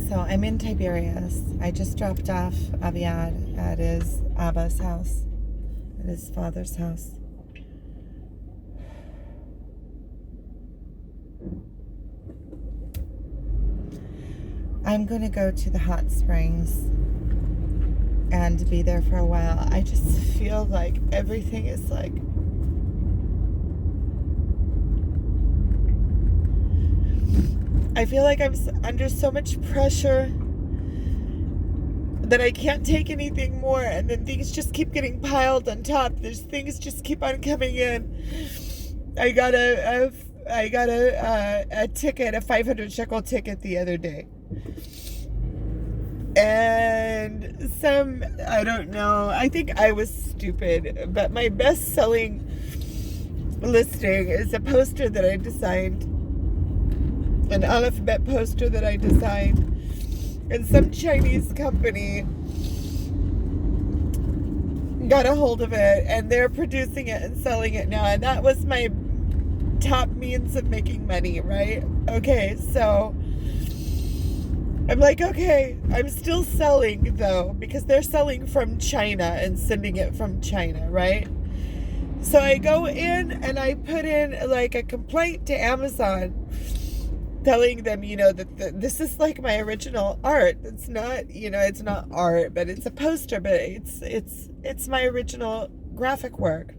So I'm in Tiberias. I just dropped off Aviad at his Abba's house, at his father's house. I'm going to go to the hot springs and be there for a while. I just feel like everything is like... I feel like I'm under so much pressure that I can't take anything more, and then things just keep getting piled on top. There's things just keep on coming in. I got a ticket, a 500 shekel ticket the other day. And I don't know, I think I was stupid, but my best-selling listing is a poster that I designed, an alphabet poster that I designed, and some Chinese company got a hold of it, and they're producing it and selling it now, and that was my top means of making money, right? Okay, so I'm like, okay, I'm still selling, though, because they're selling from China and sending it from China, right? So I go in and I put in, like, a complaint to Amazon, telling them, that this is, like, my original art. It's not, it's not art, but it's a poster, but it's my original graphic work.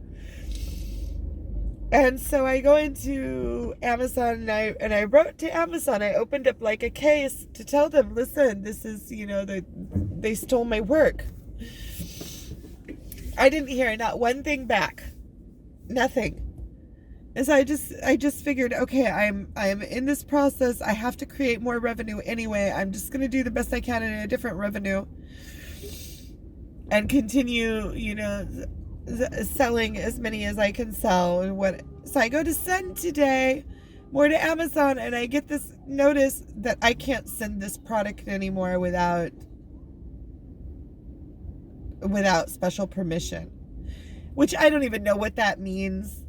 And so I go into Amazon and I wrote to Amazon. I opened up like a case to tell them, listen, this is, they stole my work. I didn't hear not one thing back. Nothing. And so I just figured, okay, I'm in this process. I have to create more revenue anyway. I'm just going to do the best I can in a different revenue and continue, selling as many as I can sell. So I go to send today more to Amazon, and I get this notice that I can't send this product anymore without special permission, which I don't even know what that means.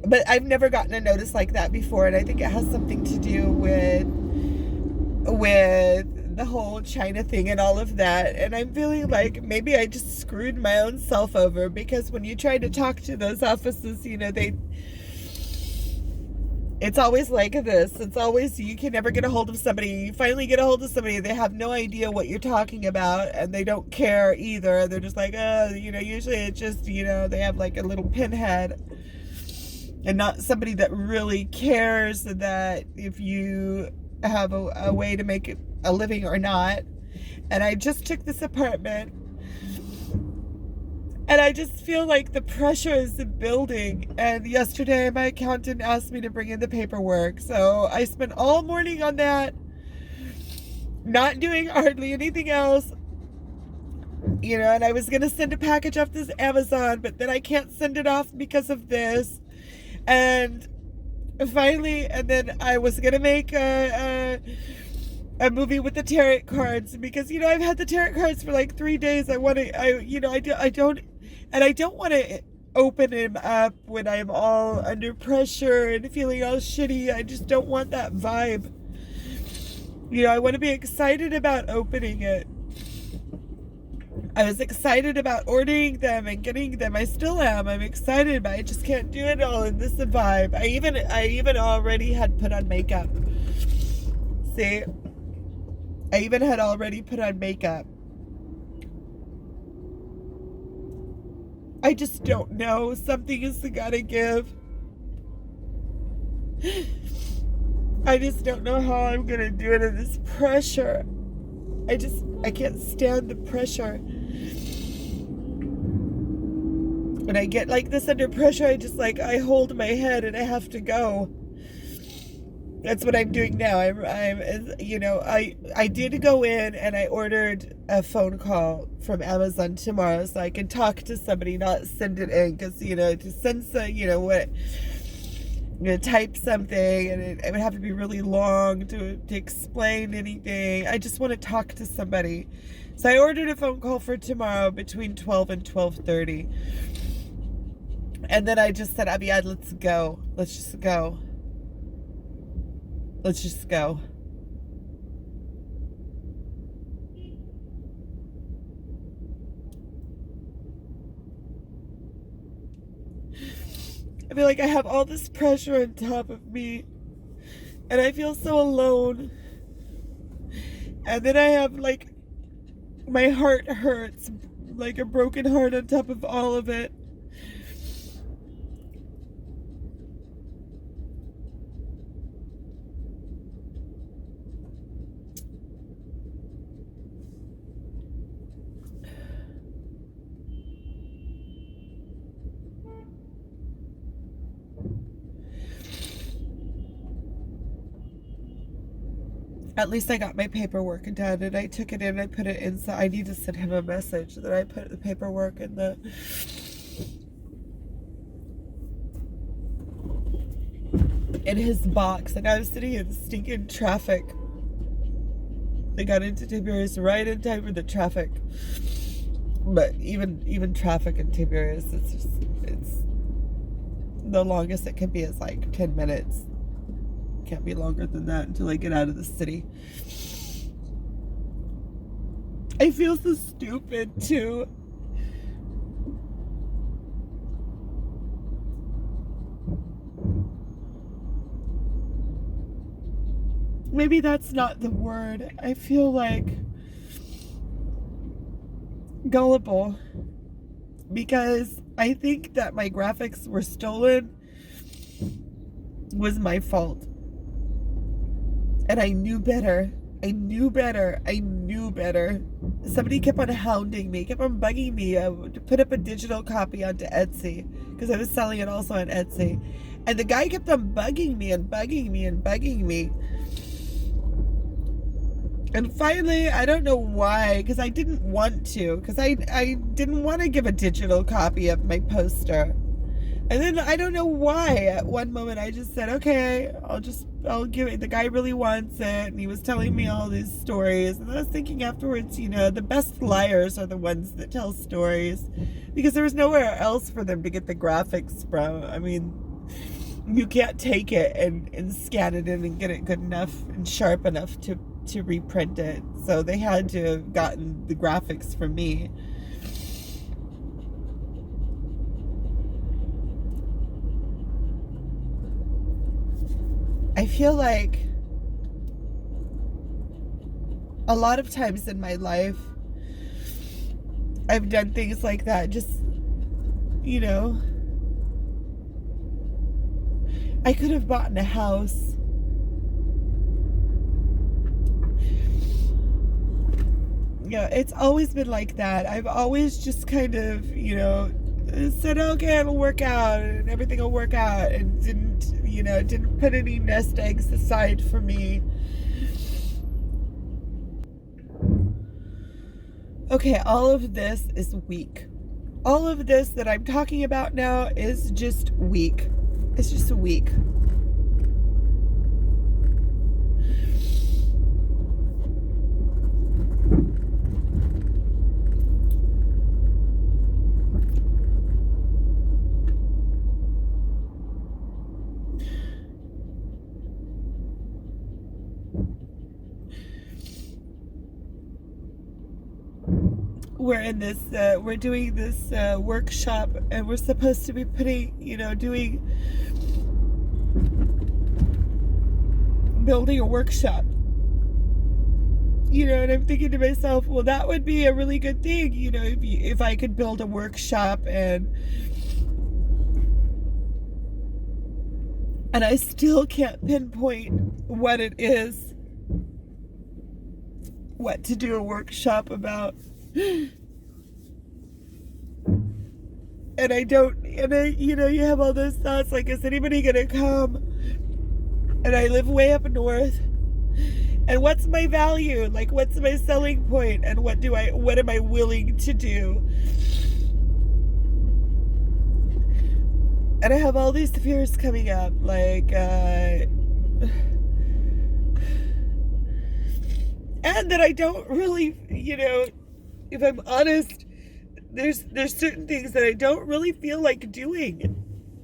But I've never gotten a notice like that before, and I think it has something to do with the whole China thing and all of that. And I'm feeling like maybe I just screwed my own self over, because when you try to talk to those offices, it's always like this. It's always, you can never get a hold of somebody. You finally get a hold of somebody, they have no idea what you're talking about, and they don't care either. They're just like, usually it's just, they have like a little pinhead, and not somebody that really cares that if you have a way to make a living or not. And I just took this apartment, and I just feel like the pressure is building. And yesterday my accountant asked me to bring in the paperwork, so I spent all morning on that, not doing hardly anything else. And I was gonna send a package off this Amazon, but then I can't send it off because of this. And finally, and then I was gonna make a movie with the tarot cards, because I've had the tarot cards for like 3 days. I don't want to open him up when I'm all under pressure and feeling all shitty. I just don't want that vibe. I want to be excited about opening it. I was excited about ordering them and getting them. I still am. I'm excited, but I just can't do it all in this vibe. I even already had put on makeup. See? I even had already put on makeup. I just don't know. Something is gotta give. I just don't know how I'm gonna do it in this pressure. I can't stand the pressure. When I get like this under pressure, I hold my head and I have to go. That's what I'm doing now. I did go in and I ordered a phone call from Amazon tomorrow, so I can talk to somebody, not send it in, because to send type something, and it would have to be really long to explain anything. I just want to talk to somebody. So I ordered a phone call for tomorrow between 12 and 12:30. And then I just said, Abiad, let's go. Let's just go. Let's just go. I feel like I have all this pressure on top of me, and I feel so alone. And then I have, like, my heart hurts, like a broken heart on top of all of it. At least I got my paperwork done, and I took it in, I put it inside. I need to send him a message that I put the paperwork in his box, and I was sitting in stinking traffic. I got into Tiberias right in time for the traffic. But even traffic in Tiberias, it's the longest it can be is like 10 minutes. Can't be longer than that until I get out of the city. I feel so stupid too. Maybe that's not the word. I feel like gullible, because I think that my graphics were stolen was my fault. And I knew better. I knew better. Somebody kept on hounding me, kept on bugging me to put up a digital copy onto Etsy, because I was selling it also on Etsy. And the guy kept on bugging me. And finally, I don't know why, because I didn't want to, because I didn't want to give a digital copy of my poster. And then I don't know why, at one moment I just said, okay, I'll give it. The guy really wants it, and he was telling me all these stories. And I was thinking afterwards, the best liars are the ones that tell stories, because there was nowhere else for them to get the graphics from. I mean, you can't take it and scan it in and get it good enough and sharp enough to reprint it. So they had to have gotten the graphics from me. I feel like a lot of times in my life I've done things like that. Just, I could have bought a house. It's always been like that. I've always just kind of, said, okay, it'll work out and everything will work out, and didn't put any nest eggs aside for me. Okay, all of this is weak. All of this that I'm talking about now is just weak. It's just weak. We're doing this workshop, and we're supposed to be building a workshop. And I'm thinking to myself, well, that would be a really good thing, if I could build a workshop, and I still can't pinpoint what it is, what to do a workshop about. And you have all those thoughts like, is anybody gonna come? And I live way up north, and what's my value? Like, what's my selling point? And what am I willing to do? And I have all these fears coming up, like, and that I don't really, if I'm honest, there's certain things that I don't really feel like doing.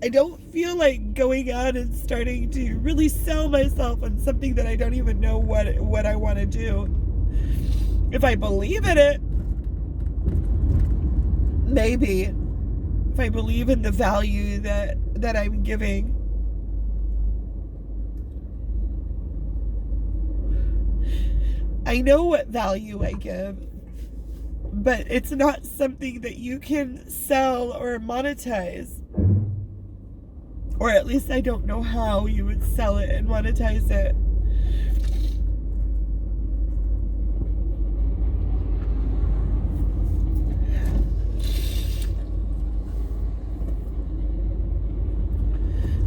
I don't feel like going out and starting to really sell myself on something that I don't even know what I want to do. If I believe in it, maybe. If I believe in the value that I'm giving. I know what value I give, but it's not something that you can sell or monetize. Or at least I don't know how you would sell it and monetize it.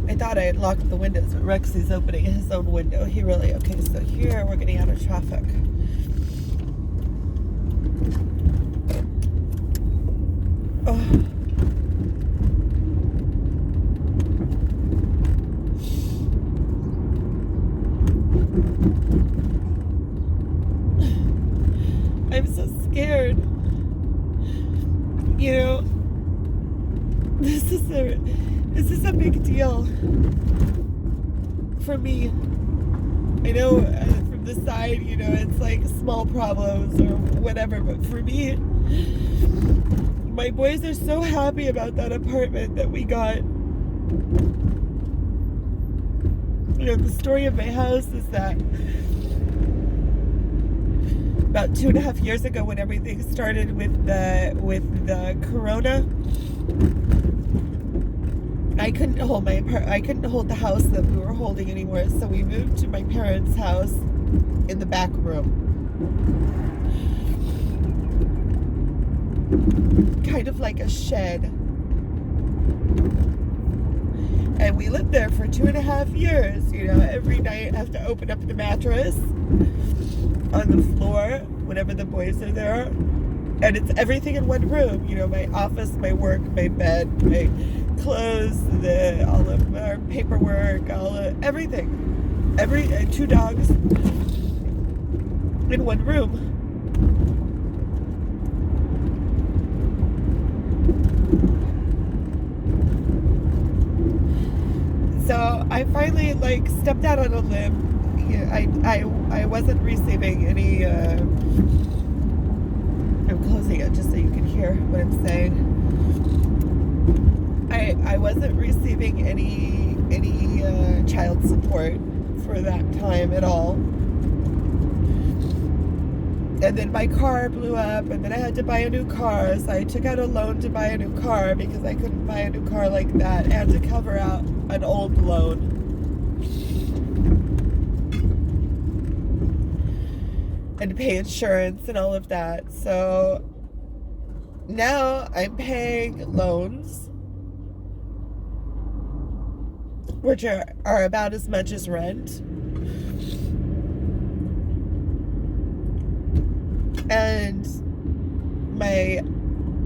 I thought I had locked the windows, but Rexy's opening his own window. Okay, so here we're getting out of traffic. Oh. I'm so scared. You know, this is a big deal for me. I know from the side, you know, it's like small problems or whatever, but for me, my boys are so happy about that apartment that we got. You know, the story of my house is that about 2.5 years ago, when everything started with the corona, I couldn't hold the house that we were holding anymore, so we moved to my parents' house in the back room. Kind of like a shed. And we lived there for 2.5 years. You know, every night I have to open up the mattress on the floor whenever the boys are there. And it's everything in one room. You know, my office, my work, my bed, my clothes, all of our paperwork, everything. 2 dogs in one room. So I finally stepped out on a limb. I wasn't receiving any. I'm closing it just so you can hear what I'm saying. I wasn't receiving any child support for that time at all. And then my car blew up, and then I had to buy a new car. So I took out a loan to buy a new car because I couldn't buy a new car like that. I had to cover out an old loan. And pay insurance and all of that. So now I'm paying loans, which are about as much as rent. And my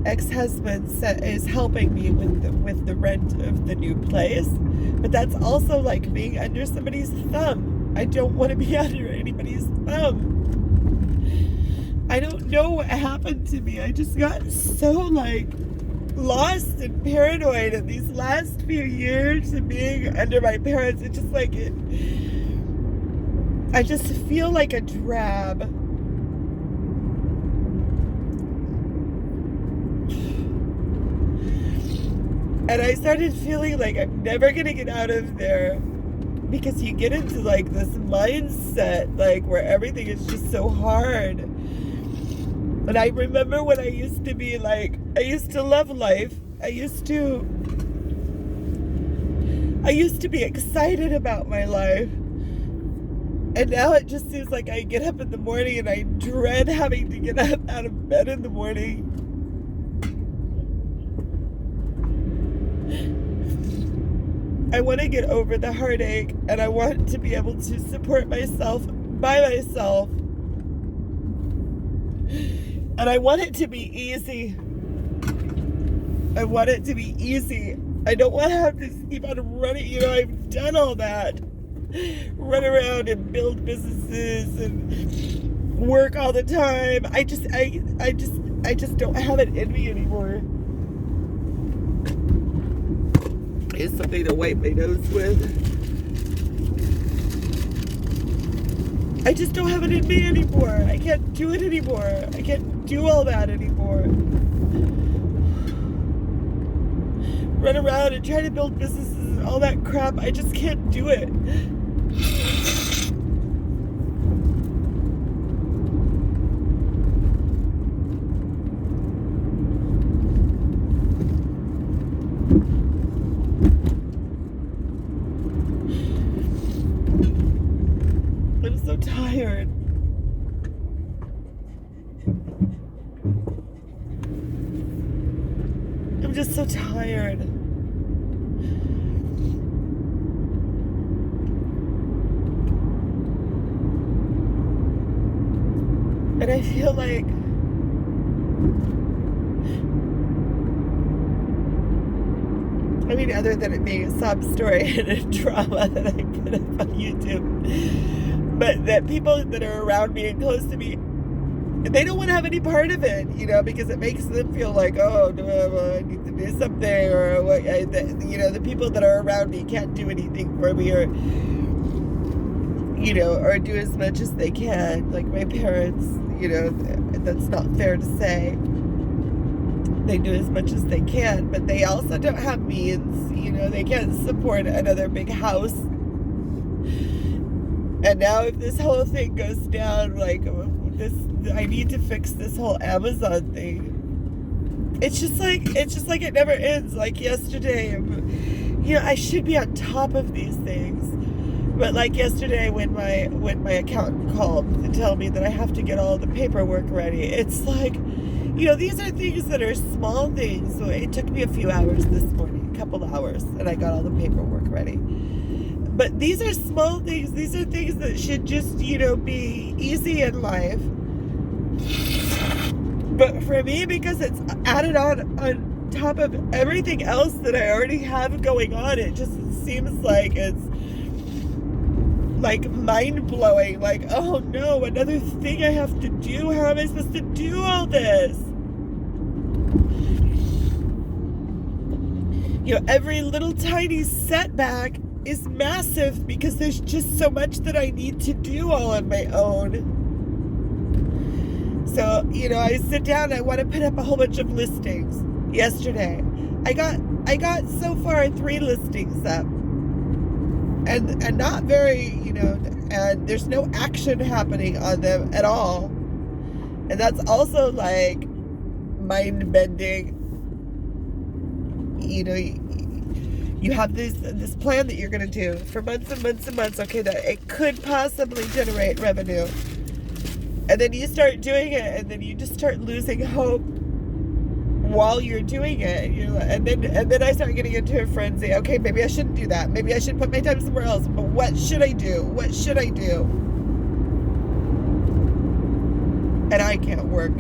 ex-husband is helping me with the rent of the new place, but that's also like being under somebody's thumb. I don't want to be under anybody's thumb. I don't know what happened to me. I just got so lost and paranoid in these last few years of being under my parents. It's just I just feel like a drab. And I started feeling like I'm never gonna get out of there, because you get into this mindset where everything is just so hard. And I remember when I used to be I used to love life. I used to be excited about my life. And now it just seems like I get up in the morning and I dread having to get up out of bed in the morning. I want to get over the heartache, and I want to be able to support myself by myself. And I want it to be easy. I want it to be easy. I don't want to have to keep on running. You know, I've done all that. Run around and build businesses and work all the time. I just don't have it in me anymore. is something to wipe my nose with. I just don't have it in me anymore. I can't do it anymore. I can't do all that anymore. Run around and try to build businesses and all that crap. I just can't do it. I'm so tired. I'm just so tired. And I feel like other than it being a sob story and a drama that I put up on YouTube, but that people that are around me and close to me, they don't want to have any part of it, because it makes them feel like, oh, I need to do something, or the people that are around me can't do anything for me, or or do as much as they can, like my parents. That's not fair to say. They do as much as they can, but they also don't have means. They can't support another big house. And now if this whole thing goes down, like this, I need to fix this whole Amazon thing. It's just like it never ends. Like yesterday, I should be on top of these things. But like yesterday when my accountant called to tell me that I have to get all the paperwork ready, it's like, these are things that are small things. So it took me a few hours this morning, a couple hours, and I got all the paperwork ready. But these are small things. These are things that should just, be easy in life. But for me, because it's added on top of everything else that I already have going on, it just seems like it's like mind-blowing. Like, oh no, another thing I have to do. How am I supposed to do all this? Every little tiny setback is massive because there's just so much that I need to do all on my own. So, I sit down, I want to put up a whole bunch of listings. Yesterday, I got so far 3 listings up. And not very, and there's no action happening on them at all. And that's also like mind-bending. You have this plan that you're going to do for months and months and months, okay, that it could possibly generate revenue. And then you start doing it, and then you just start losing hope while you're doing it. And then I start getting into a frenzy. Okay, maybe I shouldn't do that. Maybe I should put my time somewhere else. But what should I do? What should I do? And I can't work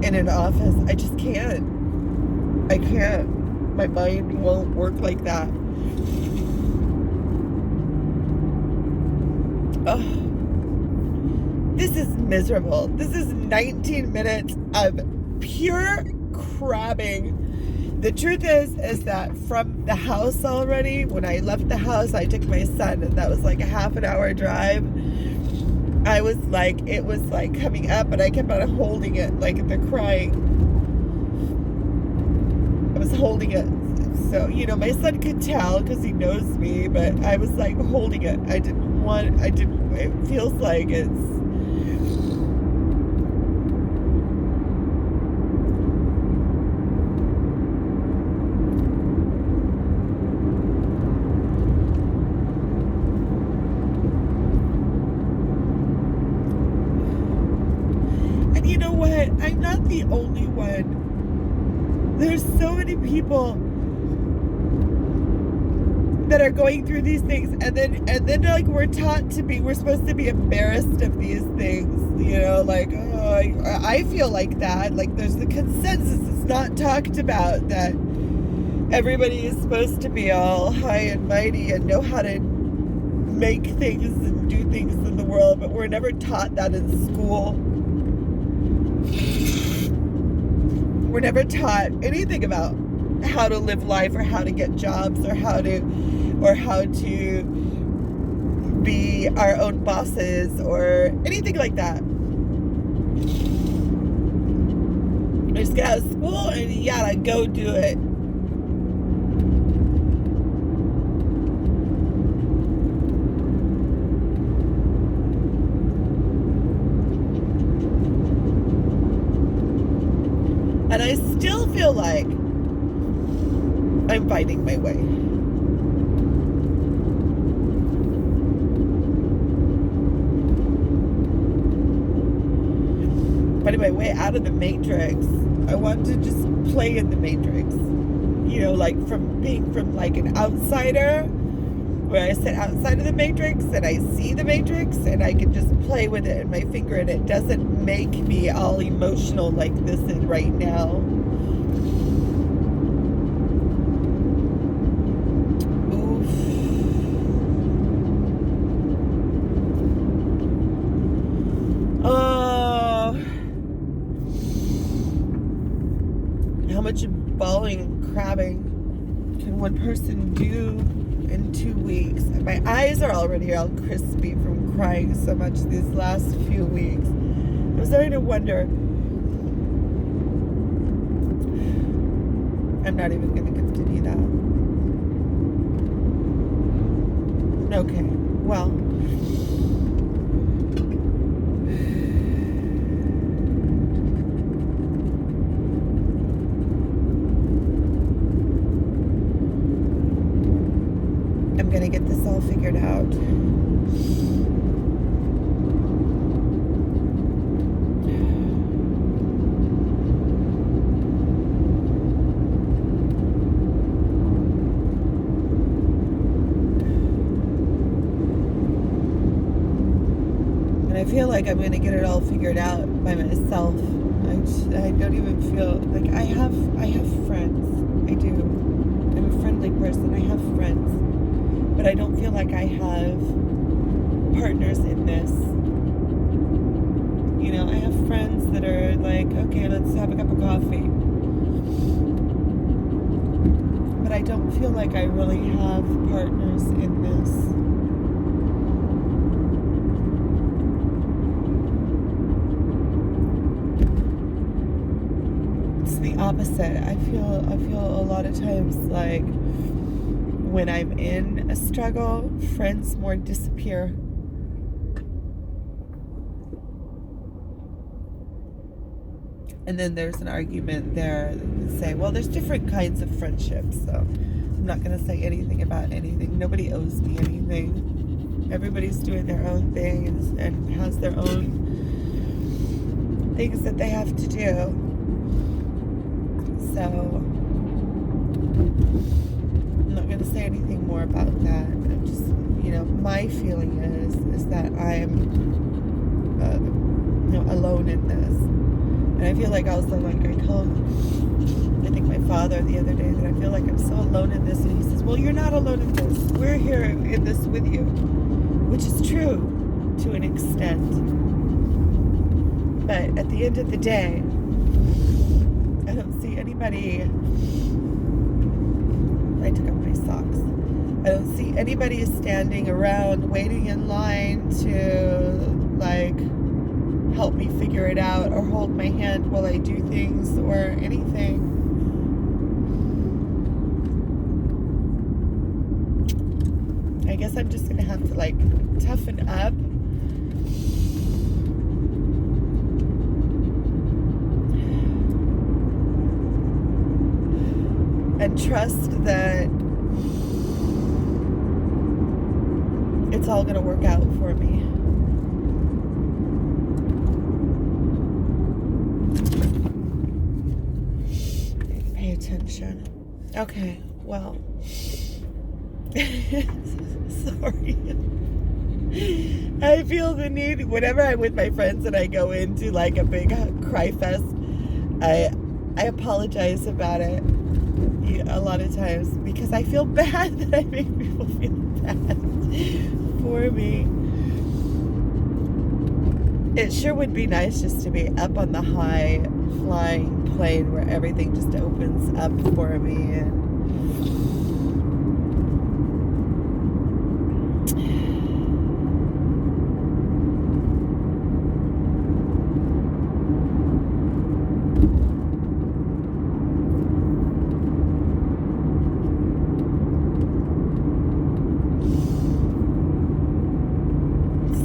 in an office. I just can't. I can't. My mind won't work like that. Oh, this is miserable. This is 19 minutes of pure crabbing. The truth is that from the house already, when I left the house, I took my son, and that was like a half an hour drive. It was like coming up, and I kept on holding it, like the crying. I was holding it. So, my son could tell because he knows me, but I was like holding it. It feels like it's, and you know what? I'm not the only one. There's so many people that are going through these things, and then like we're supposed to be embarrassed of these things, like, oh, I feel like that. Like there's the consensus, it's not talked about, that everybody is supposed to be all high and mighty and know how to make things and do things in the world, but we're never taught that in school. We're never taught anything about how to live life or how to get jobs or how to be our own bosses or anything like that. You just get out of school and you gotta go do it. And I still feel like I'm finding my way. Finding my way out of the matrix. I want to just play in the matrix. You know, like being from like an outsider, where I sit outside of the matrix and I see the matrix and I can just play with it in my finger and it doesn't make me all emotional like this is right now. How much bawling and crabbing can one person do in 2 weeks? And my eyes are already all crispy from crying so much these last few weeks. I'm starting to wonder. I'm not even going to continue that. Okay, well. I'm gonna get this all figured out. And I feel like I'm gonna get it all figured out by myself. I don't even feel like I have friends. I do. I'm a friendly person. I have friends. But I don't feel like I have partners in this. You know, I have friends that are like, okay, let's have a cup of coffee. But I don't feel like I really have partners in this. It's the opposite. I feel a lot of times like when I'm in a struggle, friends more disappear. And then there's an argument there that would say, well, there's different kinds of friendships, so I'm not going to say anything about anything. Nobody owes me anything. Everybody's doing their own things and has their own things that they have to do. So I'm not going to say anything more about that. I'm just, you know, my feeling is that I'm, alone in this. And I feel like also, like I told, I think my father the other day, that I feel like I'm so alone in this. And he says, well, you're not alone in this. We're here in this with you. Which is true to an extent. But at the end of the day, I don't see anybody. I took off my socks. I don't see anybody standing around waiting in line to like help me figure it out or hold my hand while I do things or anything. I guess I'm just gonna have to like toughen up. And trust that it's all going to work out for me. Pay attention. Okay, well. Sorry. I feel the need, whenever I'm with my friends and I go into like a big cry fest, I apologize about it. A lot of times because I feel bad that I make people feel bad for me. It sure would be nice just to be up on the high flying plane where everything just opens up for me and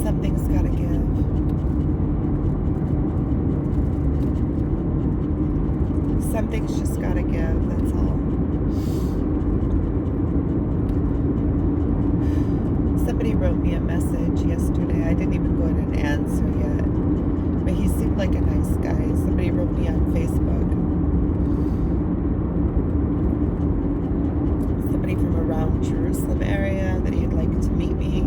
something's gotta give. Something's just gotta give, that's all. Somebody wrote me a message yesterday. I didn't even go in and answer yet. But he seemed like a nice guy. Somebody wrote me on Facebook. Somebody from around Jerusalem area that he'd like to meet me.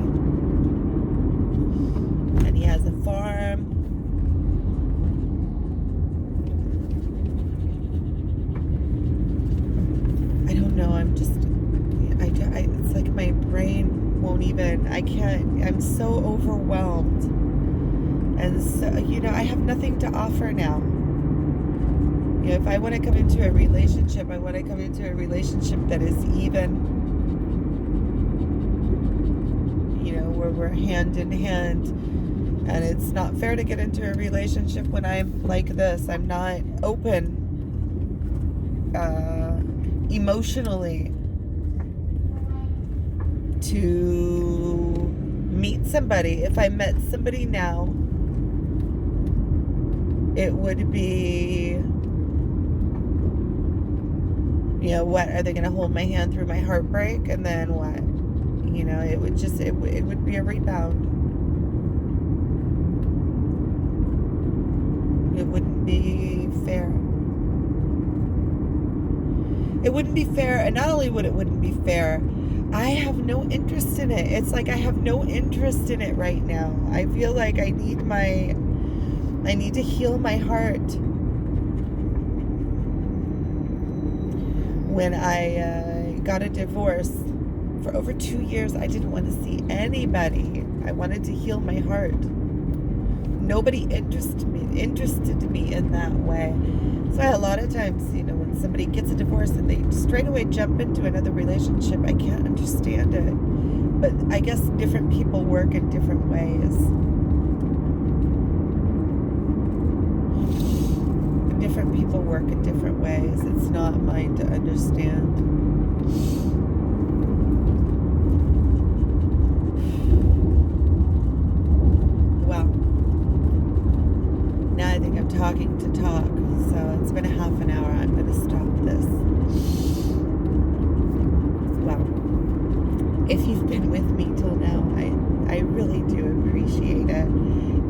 And he has a farm. I don't know. I'm just, it's like my brain won't even, I can't, I'm so overwhelmed. And so, I have nothing to offer now. If I want to come into a relationship, I want to come into a relationship that is even, where we're hand in hand. And it's not fair to get into a relationship when I'm like this. I'm not open emotionally to meet somebody. If I met somebody now, it would be, what? Are they going to hold my hand through my heartbreak? And then what? It would just, it would be a rebound. It wouldn't be fair. It wouldn't be fair. And not only wouldn't be fair, I have no interest in it. It's like I have no interest in it right now. I feel like I need to heal my heart. When I got a divorce, for over 2 years, I didn't want to see anybody. I wanted to heal my heart. Nobody interested me in that way. So a lot of times, when somebody gets a divorce and they straight away jump into another relationship, I can't understand it. But I guess different people work in different ways. Different people work in different ways. It's not mine to understand. Now I think I'm talking to talk, so it's been a half an hour. I'm going to stop this. Well, if you've been with me till now, I really do appreciate it,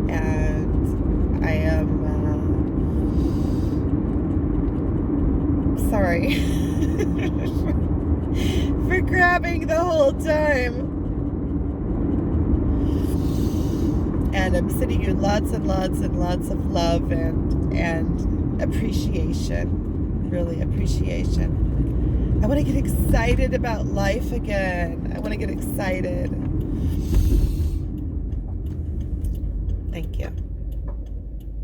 and I am sorry for grabbing the whole time. And I'm sending you lots and lots and lots of love and appreciation. Really appreciation. I want to get excited about life again. I want to get excited. Thank you.